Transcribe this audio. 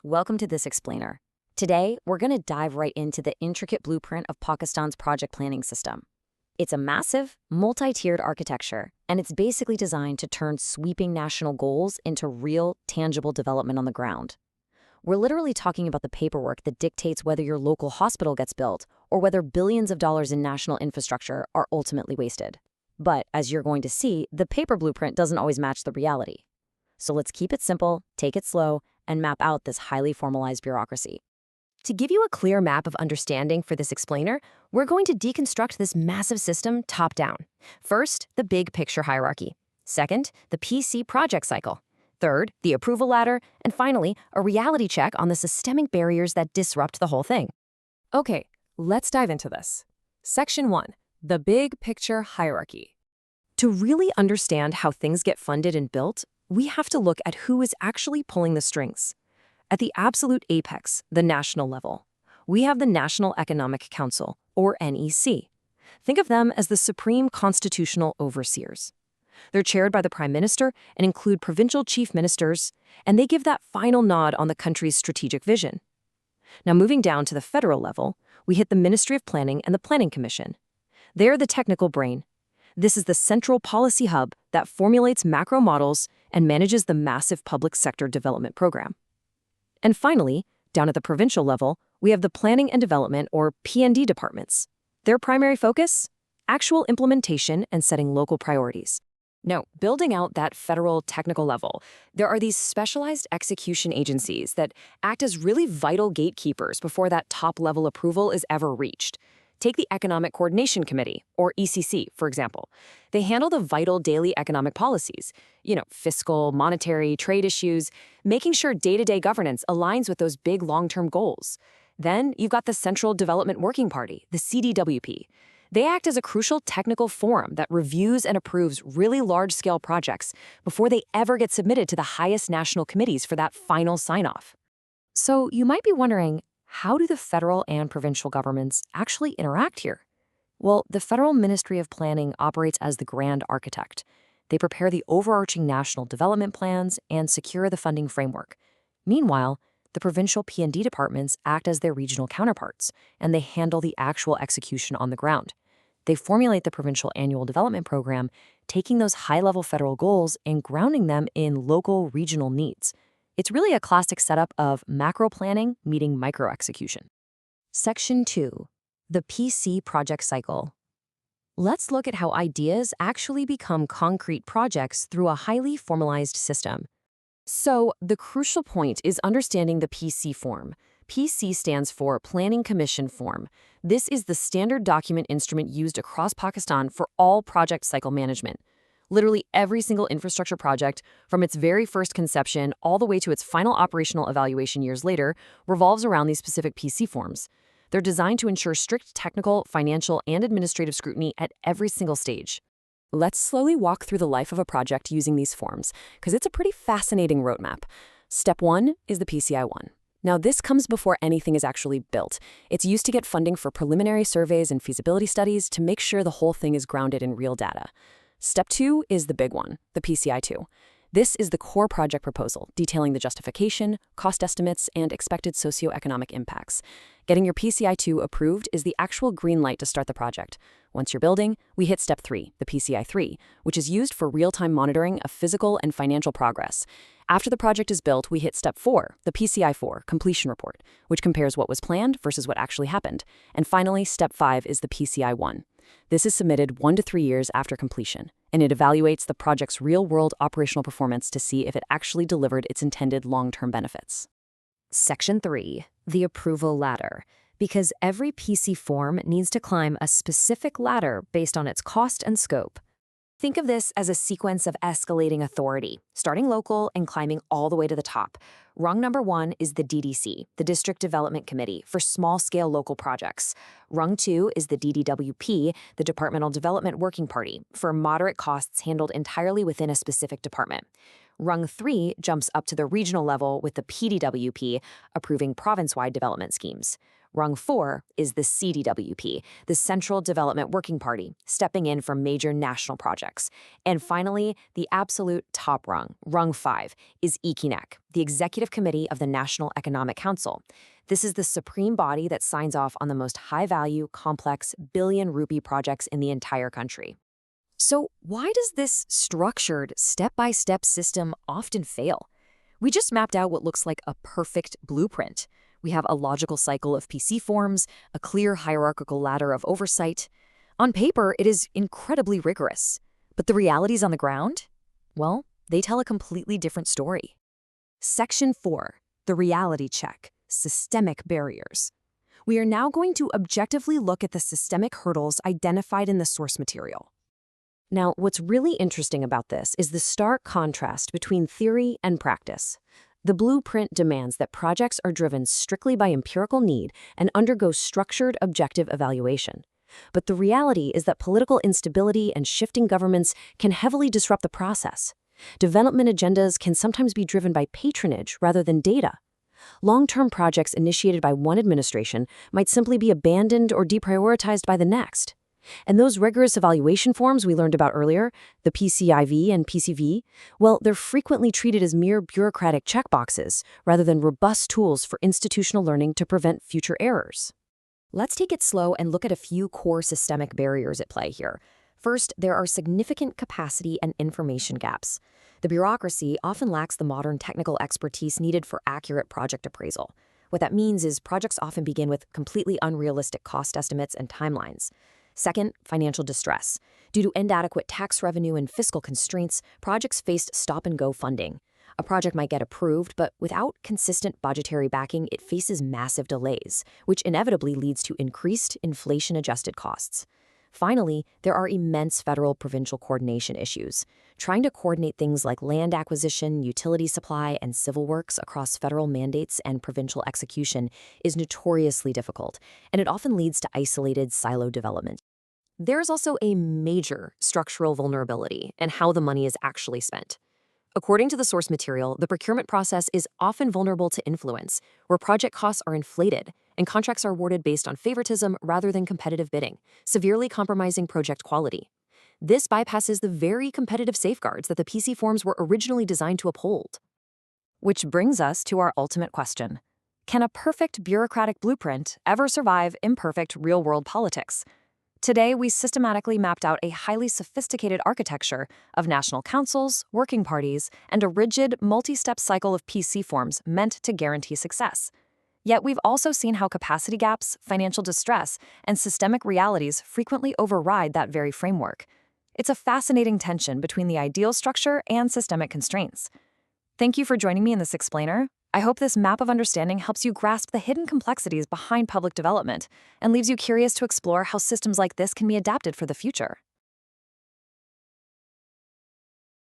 Welcome to this explainer. Today, we're going to dive right into the intricate blueprint of Pakistan's project planning system. It's a massive, multi-tiered architecture, and it's basically designed to turn sweeping national goals into real, tangible development on the ground. We're literally talking about the paperwork that dictates whether your local hospital gets built or whether billions of dollars in national infrastructure are ultimately wasted. But, as you're going to see, the paper blueprint doesn't always match the reality. So let's keep it simple, take it slow, and map out this highly formalized bureaucracy. To give you a clear map of understanding for this explainer, we're going to deconstruct this massive system top-down. First, the big picture hierarchy. Second, the PC project cycle. Third, the approval ladder. And finally, a reality check on the systemic barriers that disrupt the whole thing. Okay, let's dive into this. Section 1, the big picture hierarchy. To really understand how things get funded and built, we have to look at who is actually pulling the strings. At the absolute apex, the national level, we have the National Economic Council, or NEC. Think of them as the supreme constitutional overseers. They're chaired by the Prime Minister and include provincial chief ministers, and they give that final nod on the country's strategic vision. Now, moving down to the federal level, we hit the Ministry of Planning and the Planning Commission. They're the technical brain. This is the central policy hub that formulates macro models and manages the massive public sector development program. And finally, down at the provincial level, we have the Planning and Development, or P&D departments. Their primary focus? Actual implementation and setting local priorities. Now, building out that federal technical level, there are these specialized execution agencies that act as really vital gatekeepers before that top-level approval is ever reached. Take the Economic Coordination Committee, or ECC, for example. They handle the vital daily economic policies, fiscal, monetary, trade issues, making sure day-to-day governance aligns with those big long-term goals. Then you've got the Central Development Working Party, the CDWP. They act as a crucial technical forum that reviews and approves really large-scale projects before they ever get submitted to the highest national committees for that final sign-off. So you might be wondering, how do the federal and provincial governments actually interact here? Well, the Federal Ministry of Planning operates as the grand architect. They prepare the overarching national development plans and secure the funding framework. Meanwhile, the provincial P&D departments act as their regional counterparts, and they handle the actual execution on the ground. They formulate the provincial annual development program, taking those high-level federal goals and grounding them in local regional needs. It's really a classic setup of macro planning meeting micro execution. Section 2, the PC project cycle. Let's look at how ideas actually become concrete projects through a highly formalized system. So, the crucial point is understanding the PC form. PC stands for Planning Commission Form. This is the standard document instrument used across Pakistan for all project cycle management. Literally every single infrastructure project, from its very first conception all the way to its final operational evaluation years later, revolves around these specific PC forms. They're designed to ensure strict technical, financial, and administrative scrutiny at every single stage. Let's slowly walk through the life of a project using these forms, because it's a pretty fascinating roadmap. Step 1 is the PCI-1. Now, this comes before anything is actually built. It's used to get funding for preliminary surveys and feasibility studies to make sure the whole thing is grounded in real data. Step 2 is the big one, the PCI-2. This is the core project proposal, detailing the justification, cost estimates, and expected socioeconomic impacts. Getting your PCI-2 approved is the actual green light to start the project. Once you're building, we hit Step 3, the PCI-3, which is used for real-time monitoring of physical and financial progress. After the project is built, we hit Step 4, the PCI-4, completion report, which compares what was planned versus what actually happened. And finally, Step 5 is the PCI-1. This is submitted 1 to 3 years after completion, and it evaluates the project's real-world operational performance to see if it actually delivered its intended long-term benefits. Section 3, the approval ladder. Because every PC form needs to climb a specific ladder based on its cost and scope. Think of this as a sequence of escalating authority, starting local and climbing all the way to the top. Rung number 1 is the DDC, the District Development Committee, for small-scale local projects. Rung 2 is the DDWP, the Departmental Development Working Party, for moderate costs handled entirely within a specific department. Rung 3 jumps up to the regional level with the PDWP, approving province-wide development schemes. Rung 4 is the CDWP, the Central Development Working Party, stepping in for major national projects. And finally, the absolute top rung, Rung 5, is EKNEC, the Executive Committee of the National Economic Council. This is the supreme body that signs off on the most high-value, complex, billion-rupee projects in the entire country. So why does this structured, step-by-step system often fail? We just mapped out what looks like a perfect blueprint. We have a logical cycle of PC forms, a clear hierarchical ladder of oversight. On paper, it is incredibly rigorous. But the realities on the ground? Well, they tell a completely different story. Section 4, the reality check, systemic barriers. We are now going to objectively look at the systemic hurdles identified in the source material. Now, what's really interesting about this is the stark contrast between theory and practice. The blueprint demands that projects are driven strictly by empirical need and undergo structured, objective evaluation. But the reality is that political instability and shifting governments can heavily disrupt the process. Development agendas can sometimes be driven by patronage rather than data. Long-term projects initiated by one administration might simply be abandoned or deprioritized by the next. And those rigorous evaluation forms we learned about earlier, the PCIV and PCV, well, they're frequently treated as mere bureaucratic checkboxes rather than robust tools for institutional learning to prevent future errors. Let's take it slow and look at a few core systemic barriers at play here. First, there are significant capacity and information gaps. The bureaucracy often lacks the modern technical expertise needed for accurate project appraisal. What that means is projects often begin with completely unrealistic cost estimates and timelines. Second, financial distress. Due to inadequate tax revenue and fiscal constraints, projects faced stop-and-go funding. A project might get approved, but without consistent budgetary backing, it faces massive delays, which inevitably leads to increased inflation-adjusted costs. Finally, there are immense federal-provincial coordination issues. Trying to coordinate things like land acquisition, utility supply, and civil works across federal mandates and provincial execution is notoriously difficult, and it often leads to isolated, siloed development. There's also a major structural vulnerability in how the money is actually spent. According to the source material, the procurement process is often vulnerable to influence, where project costs are inflated and contracts are awarded based on favoritism rather than competitive bidding, severely compromising project quality. This bypasses the very competitive safeguards that the PC forms were originally designed to uphold. Which brings us to our ultimate question. Can a perfect bureaucratic blueprint ever survive imperfect real-world politics? Today, we systematically mapped out a highly sophisticated architecture of national councils, working parties, and a rigid, multi-step cycle of PC forms meant to guarantee success. Yet we've also seen how capacity gaps, financial distress, and systemic realities frequently override that very framework. It's a fascinating tension between the ideal structure and systemic constraints. Thank you for joining me in this explainer. I hope this map of understanding helps you grasp the hidden complexities behind public development and leaves you curious to explore how systems like this can be adapted for the future.